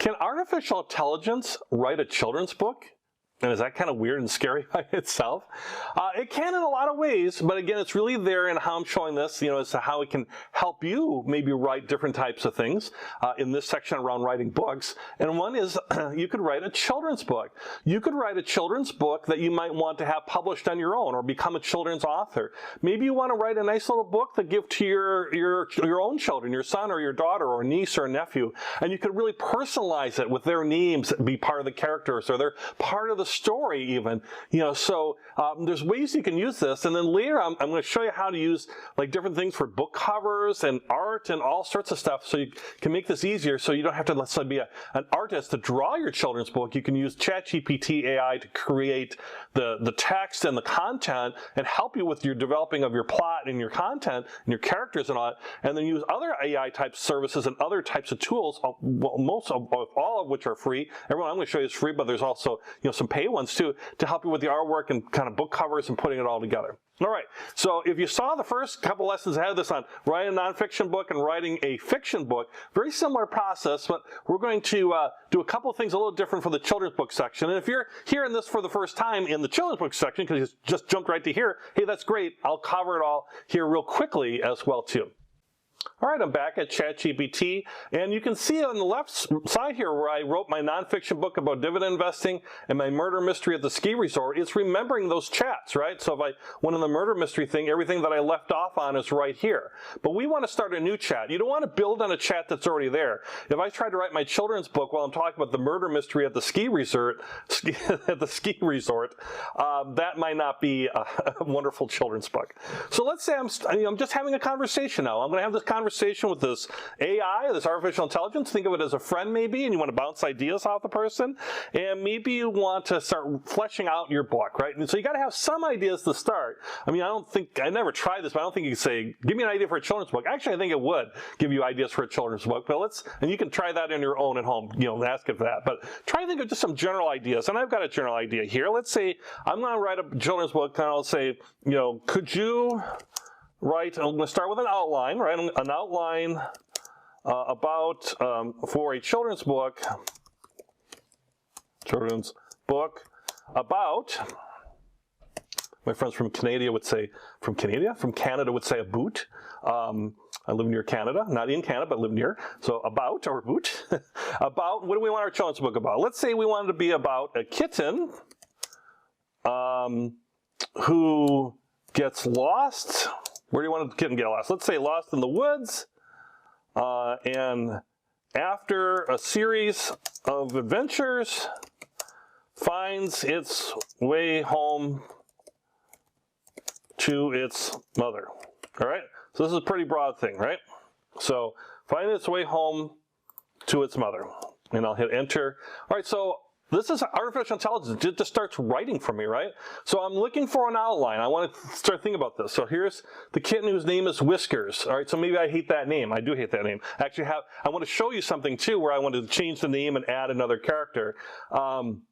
Can artificial intelligence write a children's book? And is that kind of weird and scary by itself? It can in a lot of ways, but again, it's really there in how I'm showing this, as to how it can help you maybe write different types of things in this section around writing books. And one is you could write a children's book. You could write a children's book that you might want to have published on your own or become a children's author. Maybe you want to write a nice little book to give to your own children, your son or your daughter or niece or nephew, and you could really personalize it with their names, be part of the characters, or they're part of the story even, so there's ways you can use this. And then later I'm going to show you how to use like different things for book covers and art and all sorts of stuff, so you can make this easier, so you don't have to, let's say, be an artist to draw your children's book. You can use ChatGPT AI to create the text and the content and help you with your developing of your plot and your content and your characters and all that, and then use other AI type services and other types of tools, all of which are free. Everyone I'm going to show you is free, but there's also some pay ones too, to help you with the artwork and kind of book covers and putting it all together. All right, so if you saw the first couple lessons I had this on writing a nonfiction book and writing a fiction book, very similar process, but we're going to do a couple of things a little different for the children's book section. And if you're hearing this for the first time in the children's book section, because you just jumped right to here, hey, that's great. I'll cover it all here real quickly as well too. All right, I'm back at ChatGPT, and you can see on the left side here where I wrote my nonfiction book about dividend investing and my murder mystery at the ski resort. It's remembering those chats, right? So if I went on the murder mystery thing, everything that I left off on is right here. But we want to start a new chat. You don't want to build on a chat that's already there. If I try to write my children's book while I'm talking about the murder mystery at the ski resort, that might not be a wonderful children's book. So let's say I'm just having a conversation now. I'm going to have this conversation with this AI, this artificial intelligence. Think of it as a friend maybe, and you want to bounce ideas off the person, and maybe you want to start fleshing out your book, right? And so you got to have some ideas to start. I mean, I never tried this, but I don't think you can say, give me an idea for a children's book. Actually, I think it would give you ideas for a children's book, but and you can try that on your own at home, ask it for that. But try to think of just some general ideas, and I've got a general idea here. Let's say I'm going to write a children's book, and I'll say, could you write, I'm going to start with an outline, right? An outline about, for a children's book about, my friends from Canada would say, from Canada would say a boot. I live near Canada, not in Canada, but live near. So about, or boot, about, what do we want our children's book about? Let's say we wanted to be about a kitten who gets lost. Where do you want the kitten to get lost? Let's say lost in the woods, and after a series of adventures, finds its way home to its mother. All right? So this is a pretty broad thing, right? So find its way home to its mother. And I'll hit enter. All right, so this is artificial intelligence. It just starts writing for me, right? So I'm looking for an outline. I want to start thinking about this. So here's the kitten whose name is Whiskers. All right, so maybe I hate that name. I do hate that name. Actually, I want to show you something too where I want to change the name and add another character. And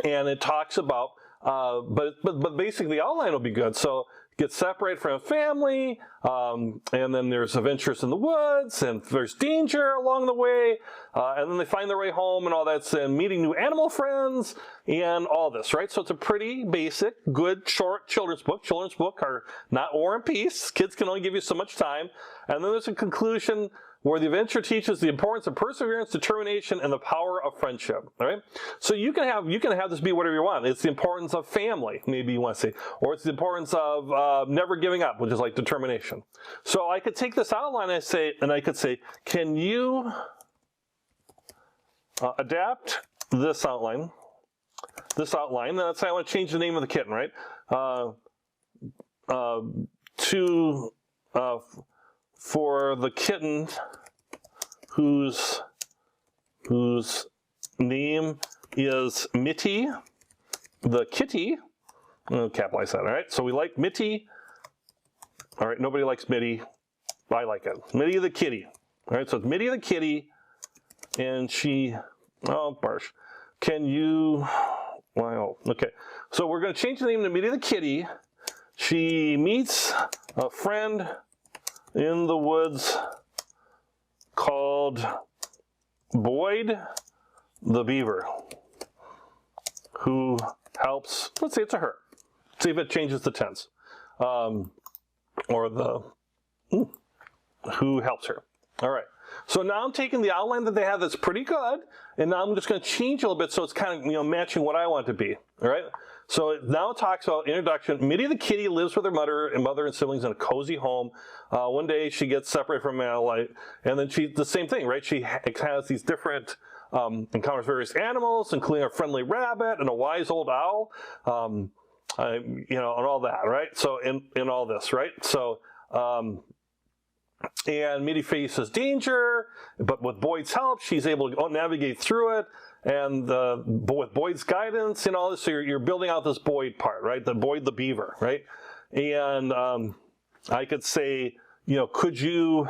it talks about, but basically the outline will be good. So get separated from a family, and then there's adventures in the woods, and there's danger along the way, and then they find their way home and all that, and meeting new animal friends, and all this, right? So it's a pretty basic, good, short children's book. Children's books are not War and Peace. Kids can only give you so much time. And then there's a conclusion where the adventure teaches the importance of perseverance, determination, and the power of friendship. All right. So you can have this be whatever you want. It's the importance of family, maybe you want to say, or it's the importance of never giving up, which is like determination. So I could take this outline and I could say, can you adapt this outline? This outline. Then let's say I want to change the name of the kitten, right? For the kitten whose name is Mitty, the kitty. I'll capitalize that, all right? So we like Mitty. All right, nobody likes Mitty. I like it. Mitty the kitty. All right, so it's Mitty the kitty, and she, oh, Barsh. Can you, wow, okay. So we're going to change the name to Mitty the kitty. She meets a friend in the woods called Boyd the beaver who helps, let's say it's a her. See if it changes the tense. Or the who helps her. All right. So now I'm taking the outline that they have that's pretty good, and now I'm just going to change a little bit so it's kind of matching what I want it to be. All right. So now it talks about introduction. Mitty the kitty lives with her mother and siblings in a cozy home. One day she gets separated from Mallight, and then the same thing, right? She has these different encounters various animals, including a friendly rabbit and a wise old owl, and all that, right? So in all this, right? So and Mitty faces danger, but with Boyd's help, she's able to navigate through it. And with Boyd's guidance and all this, so you're building out this Boyd part, right? The Boyd the beaver, right? And I could say, could you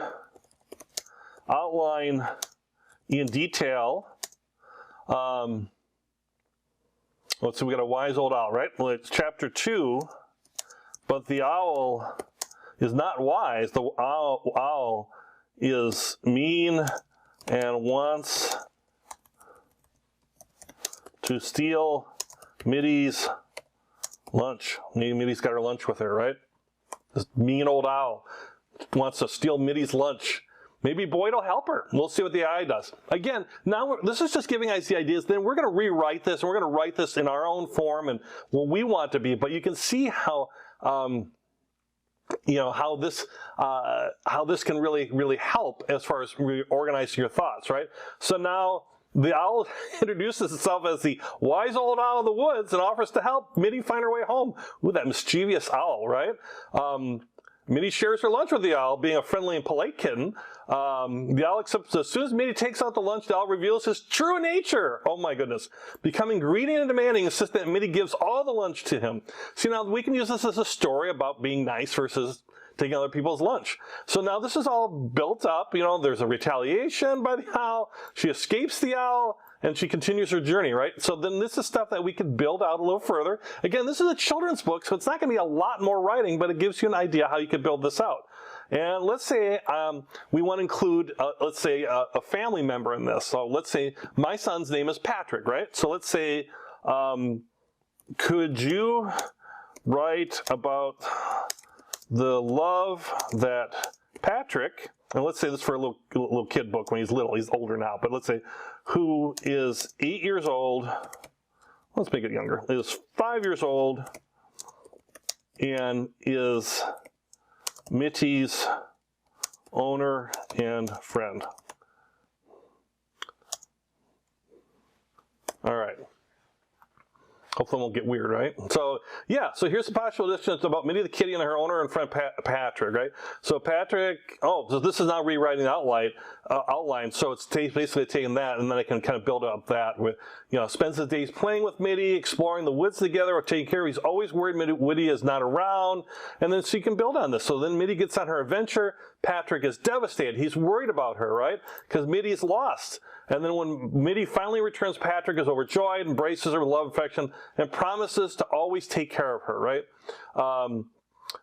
outline in detail? Let's see, we got a wise old owl, right? Well, it's chapter 2, but the owl is not wise. The owl is mean and wants to steal Mitty's lunch. Mitty's got her lunch with her, right? This mean old owl wants to steal Mitty's lunch. Maybe Boyd will help her. We'll see what the eye does. Again, now this is just giving us the ideas. Then we're going to rewrite this, and we're going to write this in our own form and what we want to be. But you can see how how this can really help as far as reorganizing your thoughts, right? So now the owl introduces itself as the wise old owl of the woods and offers to help Mitty find her way home. Ooh, that mischievous owl, right? Mitty shares her lunch with the owl, being a friendly and polite kitten. The owl accepts as soon as Mitty takes out the lunch, the owl reveals his true nature. Oh my goodness. Becoming greedy and demanding, insists that Mitty gives all the lunch to him. See, now we can use this as a story about being nice versus taking other people's lunch. So now this is all built up. There's a retaliation by the owl. She escapes the owl, and she continues her journey, right? So then this is stuff that we could build out a little further. Again, this is a children's book, so it's not going to be a lot more writing, but it gives you an idea how you could build this out. And let's say we want to include, let's say, a family member in this. So let's say my son's name is Patrick, right? So let's say, could you write about the love that Patrick, and let's say this for a little kid book when he's little, he's older now, but let's say who is 8 years old, let's make it younger, is 5 years old and is Mitty's owner and friend. All right. Hopefully it won't get weird, right? So, yeah, so here's the possible edition about Mitty the kitty and her owner and friend Patrick, right? So Patrick, so this is not rewriting the outline, so it's basically taking that, and then I can kind of build up that with, spends his days playing with Mitty, exploring the woods together, or taking care of. He's always worried Mitty is not around, and then so you can build on this. So then Mitty gets on her adventure. Patrick is devastated. He's worried about her, right? Because Mitty is lost. And then when Mitty finally returns, Patrick is overjoyed, embraces her with love and affection, and promises to always take care of her, right?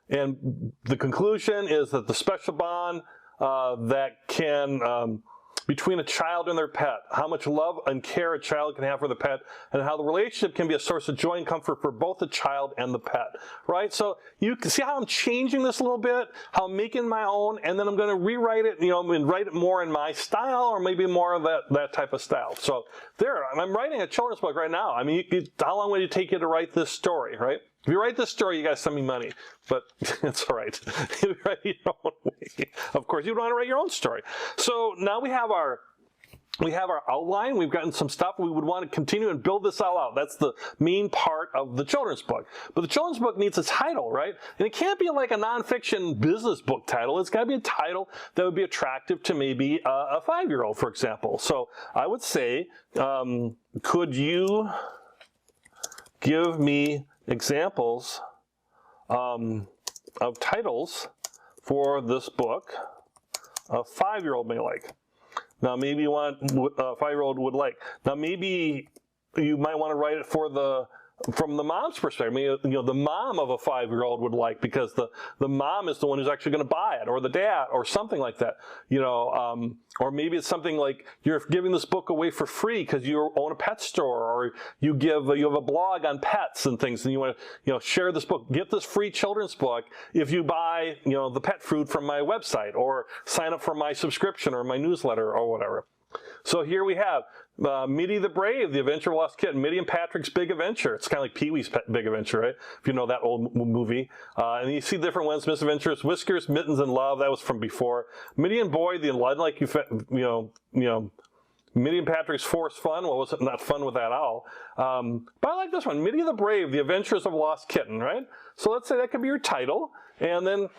And the conclusion is that the special bond that can, between a child and their pet, how much love and care a child can have for the pet, and how the relationship can be a source of joy and comfort for both the child and the pet, right? So you can see how I'm changing this a little bit, how I'm making my own, and then I'm going to rewrite it, and write it more in my style, or maybe more of that type of style. So there, I'm writing a children's book right now. I mean, how long would it take you to write this story, right? If you write this story, you guys send me money, but it's all right. You write your own way. Of course, you don't want to write your own story. So now we have our outline. We've gotten some stuff. We would want to continue and build this all out. That's the main part of the children's book. But the children's book needs a title, right? And it can't be like a nonfiction business book title. It's got to be a title that would be attractive to maybe a 5-year-old, for example. So I would say, could you give me examples of titles for this book a 5-year-old may like? Now maybe you want a 5-year-old would like. Now maybe you might want to write it for the from the mom's perspective. I mean, you know, the mom of a 5-year-old would like, because the mom is the one who's actually going to buy it, or the dad, or something like that. You know, or maybe it's something like you're giving this book away for free because you own a pet store, or you have a blog on pets and things, and you want to, you know, share this book. Get this free children's book if you buy, you know, the pet food from my website, or sign up for my subscription or my newsletter or whatever. So here we have Mitty the Brave, The Adventure of a Lost Kitten, Mitty and Patrick's Big Adventure. It's kind of like Pee-wee's Big Adventure, right? If you know that old movie. And you see different ones, Misadventures, Whiskers, Mittens, and Love. That was from before. Mitty and Boyd, The Unlike You know, Mitty and Patrick's Forced Fun. Well, was it not fun with that owl? But I like this one, Mitty the Brave, The Adventures of a Lost Kitten, right? So let's say that could be your title. And then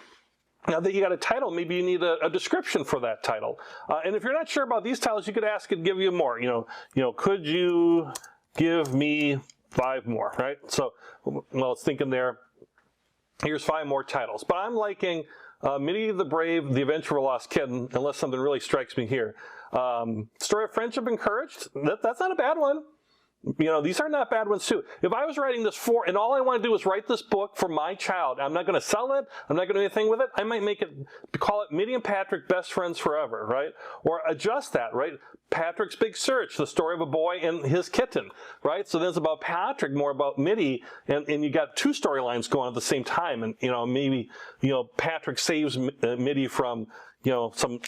now that you got a title, maybe you need a description for that title. And if you're not sure about these titles, you could ask it to give you more. You know, could you give me 5 more, right? So, well, it's thinking there, here's 5 more titles. But I'm liking Mitty the Brave, The Adventure of a Lost Kitten, unless something really strikes me here. Story of Friendship and Courage, that's not a bad one. You know, these are not bad ones too. If I was writing this and all I want to do is write this book for my child, I'm not going to sell it, I'm not going to do anything with it, I might call it Mitty and Patrick Best Friends Forever, right? Or adjust that, right? Patrick's Big Search, the story of a boy and his kitten, right? So then it's about Patrick, more about Mitty, and you got 2 storylines going at the same time. And, you know, maybe, you know, Patrick saves Mitty from, you know, some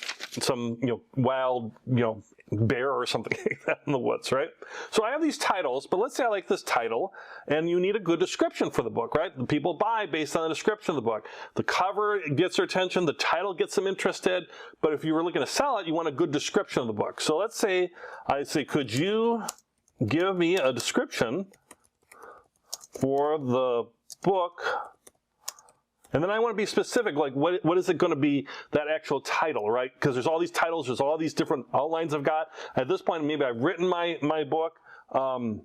you know, wild, you know, bear or something like that in the woods, right? So I have these titles, but let's say I like this title, and you need a good description for the book, right? The people buy based on the description of the book. The cover gets their attention, the title gets them interested, but if you were looking to sell it, you want a good description of the book. So let's say, I say, could you give me a description for the book? And then I want to be specific, like what is it going to be, that actual title, right? Because there's all these titles, there's all these different outlines I've got. At this point, maybe I've written my book, and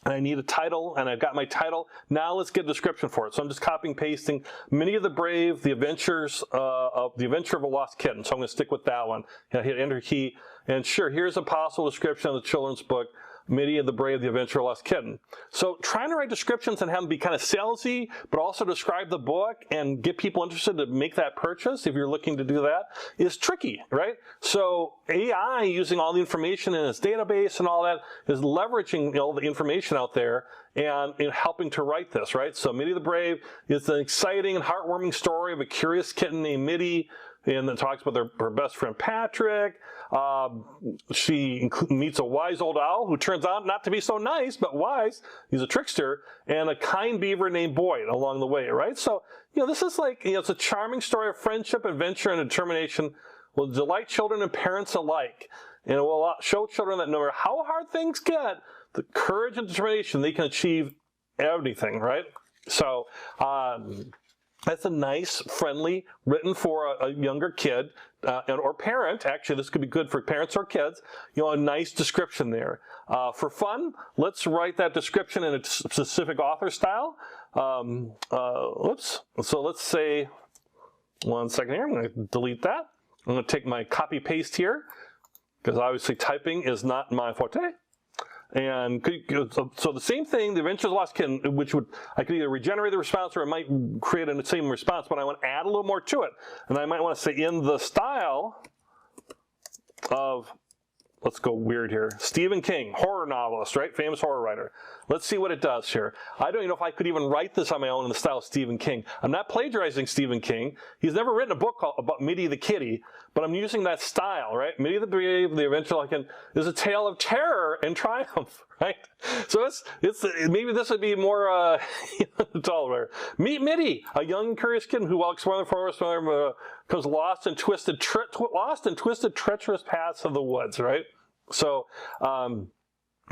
I need a title, and I've got my title. Now let's get a description for it. So I'm just copying, pasting, Mitty the Brave, The Adventure of a Lost Kitten. So I'm going to stick with that one. And I hit Enter key, and sure, here's a possible description of the children's book, Mitty and the Brave, The Adventure of a Lost Kitten. So trying to write descriptions and have them be kind of salesy, but also describe the book and get people interested to make that purchase, if you're looking to do that, is tricky, right? So AI, using all the information in its database and all that, is leveraging all the information out there and helping to write this, right? So Mitty the Brave is an exciting and heartwarming story of a curious kitten named Mitty, and then talks about her best friend Patrick. She meets a wise old owl who turns out not to be so nice, but wise. He's a trickster, and a kind beaver named Boyd along the way, right? So, you know, this is like, you know, it's a charming story of friendship, adventure, and determination. Will delight children and parents alike, and it will show children that no matter how hard things get, the courage and determination, they can achieve anything, right? So, that's a nice, friendly, written for a younger kid or parent. Actually, this could be good for parents or kids. You know, a nice description there. For fun, let's write that description in a specific author style. Oops. So let's say, 1 second here. I'm going to delete that. I'm going to take my copy paste here, because obviously typing is not my forte. And so the same thing, The Adventures of a Lost Kitten, which I could either regenerate the response or it might create the same response, but I want to add a little more to it. And I might want to say in the style of, let's go weird here, Stephen King, horror novelist, right? Famous horror writer. Let's see what it does here. I don't even know if I could even write this on my own in the style of Stephen King. I'm not plagiarizing Stephen King. He's never written a book about Mitty the Kitty, but I'm using that style, right? Mitty the Brave, The Adventure of a Lost Kitten is a tale of terror and triumph, right? So maybe this would be more taller. Meet Mitty, a young and curious kitten who, while exploring the forest, becomes lost in twisted, treacherous paths of the woods, right? So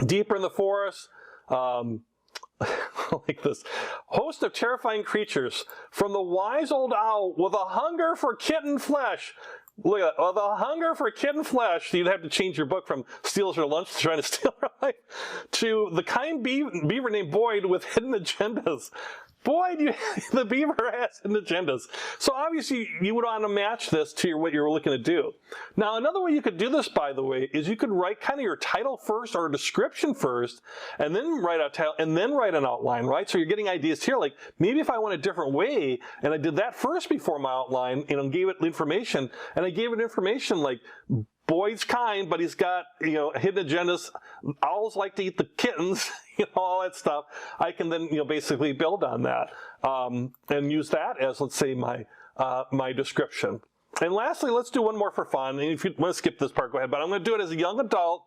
deeper in the forest, like this host of terrifying creatures, from the wise old owl with a hunger for kitten flesh. Look at that. The hunger for kitten flesh. You'd have to change your book from steals her lunch to trying to steal her life, to the kind beaver named Boyd with hidden agendas. boy, the beaver has hidden agendas. So obviously you would want to match this to what you're looking to do. Now another way you could do this, by the way, is you could write kind of your title first or a description first, and then write a title, and then write an outline, right? So you're getting ideas here, like maybe if I went a different way, and I did that first before my outline, and gave it information, and I gave it information like, boy's kind, but he's got, hidden agendas. Owls like to eat the kittens, all that stuff. I can then, basically build on that and use that as, let's say, my description. And lastly, let's do one more for fun. And if you want to skip this part, go ahead. But I'm going to do it as a young adult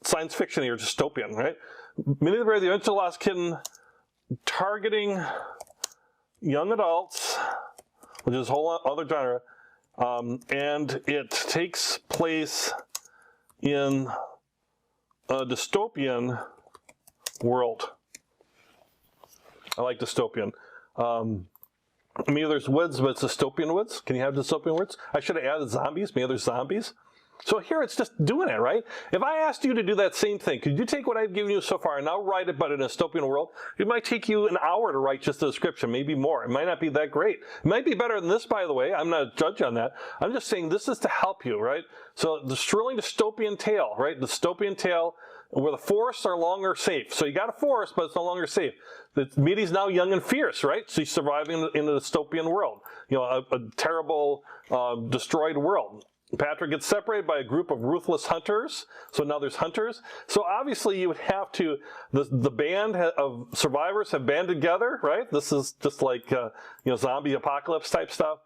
science fiction here, dystopian, right? Minnie the Bear, the Adventure of the Lost Kitten, targeting young adults, which is a whole other genre. And it takes place in a dystopian world. I like dystopian. Maybe there's woods, but it's dystopian woods. Can you have dystopian woods? I should have added zombies. Maybe there's zombies. So here it's just doing it, right? If I asked you to do that same thing, could you take what I've given you so far and now write it, but in a dystopian world? It might take you an hour to write just a description, maybe more. It might not be that great. It might be better than this, by the way. I'm not a judge on that. I'm just saying this is to help you, right? So the thrilling dystopian tale, right? Dystopian tale where the forests are longer safe. So you got a forest, but it's no longer safe. Mitty's now young and fierce, right? So he's surviving in a dystopian world, a terrible, destroyed world. Patrick gets separated by a group of ruthless hunters. So now there's hunters. So obviously you would have to, the band of survivors have banded together, right? This is just like, zombie apocalypse type stuff.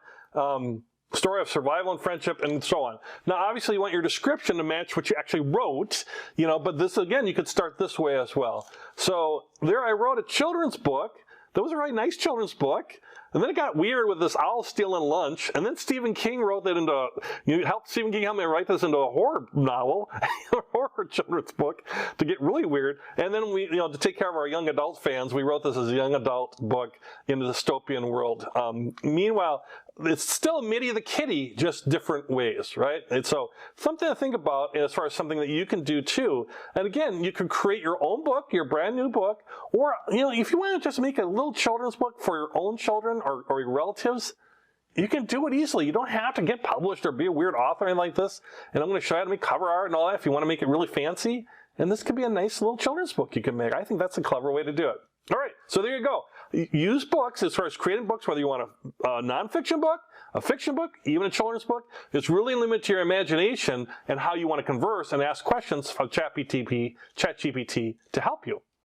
Story of survival and friendship and so on. Now obviously you want your description to match what you actually wrote, but this again, you could start this way as well. So there I wrote a children's book. That was a really nice children's book. And then it got weird with this owl stealing lunch. And then Stephen King wrote that into, Stephen King helped me write this into a horror novel, a horror children's book to get really weird. And then we, to take care of our young adult fans, we wrote this as a young adult book in the dystopian world. Meanwhile, it's still Mitty the Kitty, just different ways, right? And so something to think about as far as something that you can do too. And again, you can create your own book, your brand new book, or, if you want to just make a little children's book for your own children or your relatives, you can do it easily. You don't have to get published or be a weird author or anything like this. And I'm going to show you how to make cover art and all that if you want to make it really fancy. And this could be a nice little children's book you can make. I think that's a clever way to do it. All right, so there you go. Use books as far as creating books, whether you want a nonfiction book, a fiction book, even a children's book. It's really limited to your imagination and how you want to converse and ask questions from ChatGPT to help you.